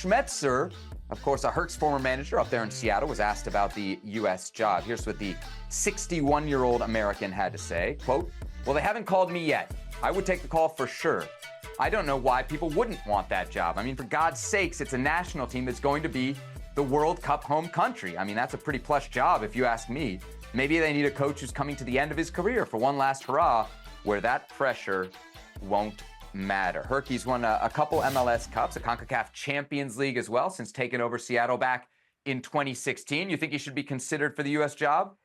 Schmetzer, of course, a Hertz former manager up there in Seattle, was asked about the U.S. job. Here's what the 61-year-old American had to say. Quote, "Well, they haven't called me yet. I would take the call for sure. I don't know why people wouldn't want that job. I mean, for God's sakes, it's a national team that's going to be the World Cup home country. I mean, that's a pretty plush job if you ask me. Maybe they need a coach who's coming to the end of his career for one last hurrah where that pressure won't matter." Herky's won a couple MLS Cups, a CONCACAF Champions League as well, since taking over Seattle back in 2016. You think he should be considered for the U.S. job?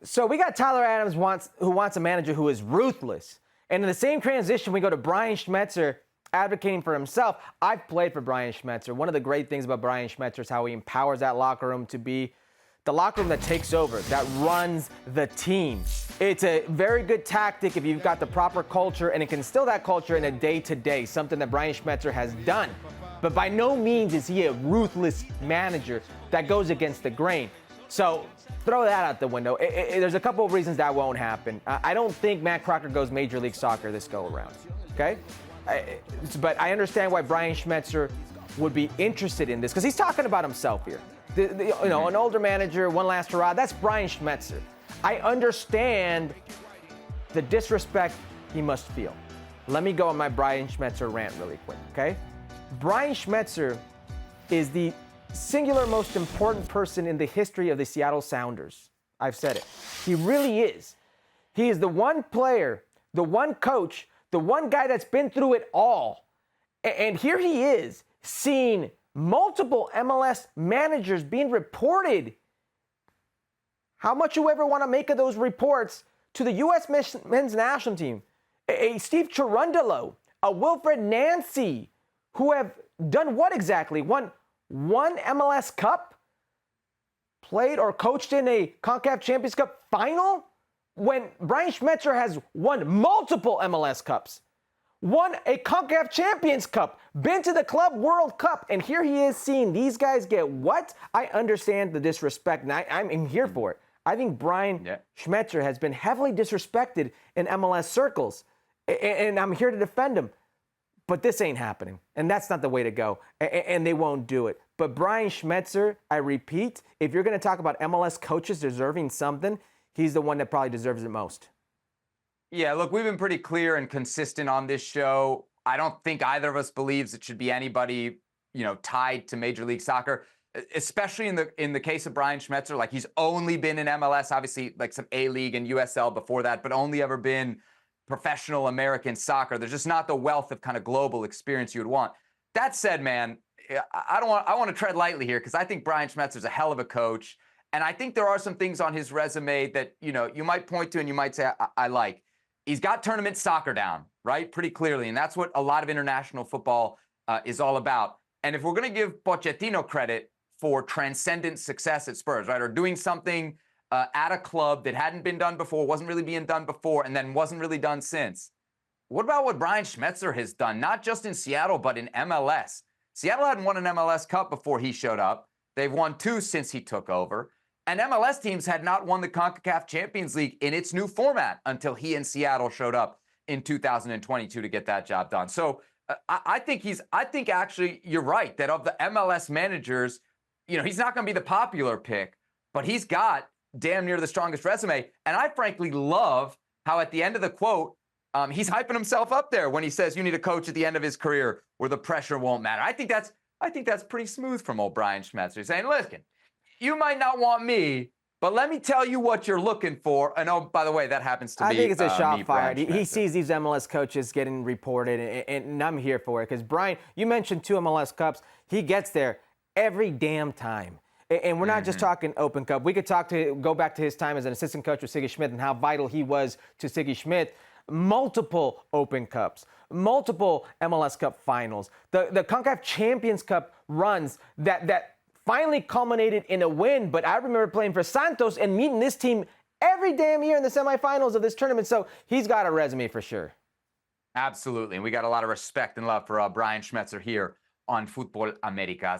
So we got Tyler Adams who wants a manager who is ruthless. And in the same transition, we go to Brian Schmetzer advocating for himself. I've played for Brian Schmetzer. One of the great things about Brian Schmetzer is how he empowers that locker room to be the locker room that takes over, that runs the team. It's a very good tactic if you've got the proper culture, and it can instill that culture in a day-to-day, something that Brian Schmetzer has done. But by no means is he a ruthless manager that goes against the grain. So throw that out the window. There's a couple of reasons that won't happen. I don't think Matt Crocker goes Major League Soccer this go-around, okay? But I understand why Brian Schmetzer would be interested in this, because he's talking about himself here. An older manager, one last hurrah, that's Brian Schmetzer. I understand the disrespect he must feel. Let me go on my Brian Schmetzer rant really quick, okay? Brian Schmetzer is the singular most important person in the history of the Seattle Sounders. I've said it. He really is. He is the one player, the one coach, the one guy that's been through it all. And here he is, seeing multiple MLS managers being reported. How much you ever want to make of those reports to the U.S. men's national team? A Steve Cherundolo, a Wilfred Nancy, who have done what exactly? Won one MLS Cup? Played or coached in a CONCACAF Champions Cup final? When Brian Schmetzer has won multiple MLS Cups, won a CONCACAF Champions Cup, been to the Club World Cup, and here he is seeing these guys get what? I understand the disrespect, and I'm here for it. I think Brian Schmetzer has been heavily disrespected in MLS circles, and I'm here to defend him. But this ain't happening, and that's not the way to go, and they won't do it. But Brian Schmetzer, I repeat, if you're going to talk about MLS coaches deserving something, he's the one that probably deserves it most. Yeah, look, we've been pretty clear and consistent on this show. I don't think either of us believes it should be anybody, tied to Major League Soccer, especially in the case of Brian Schmetzer. Like, he's only been in MLS, obviously, like some A-League and USL before that, but only ever been professional American soccer. There's just not the wealth of kind of global experience you would want. That said, man, I want to tread lightly here, because I think Brian Schmetzer's a hell of a coach, and I think there are some things on his resume that you might point to and you might say I like. He's got tournament soccer down, right? Pretty clearly. And that's what a lot of international football is all about. And if we're going to give Pochettino credit for transcendent success at Spurs, right? Or doing something at a club that hadn't been done before, wasn't really being done before, and then wasn't really done since. What about what Brian Schmetzer has done, not just in Seattle, but in MLS? Seattle hadn't won an MLS Cup before he showed up. They've won 2 since he took over. And MLS teams had not won the CONCACAF Champions League in its new format until he and Seattle showed up in 2022 to get that job done. So I think actually you're right that of the MLS managers, he's not going to be the popular pick, but he's got damn near the strongest resume. And I frankly love how at the end of the quote, he's hyping himself up there when he says you need a coach at the end of his career where the pressure won't matter. I think that's pretty smooth from old Brian Schmetzer. He's saying, listen, you might not want me, but let me tell you what you're looking for. And oh, by the way, that happens to be I think it's a shot fired. He he sees these MLS coaches getting reported, and I'm here for it. Because, Brian, you mentioned 2 MLS Cups. He gets there every damn time. And we're not just talking Open Cup. We could go back to his time as an assistant coach with Sigi Schmidt and how vital he was to Sigi Schmidt. Multiple Open Cups, multiple MLS Cup finals. The CONCACAF Champions Cup runs that finally culminated in a win, but I remember playing for Santos and meeting this team every damn year in the semifinals of this tournament, so he's got a resume for sure. Absolutely, and we got a lot of respect and love for Brian Schmetzer here on Futbol Americas.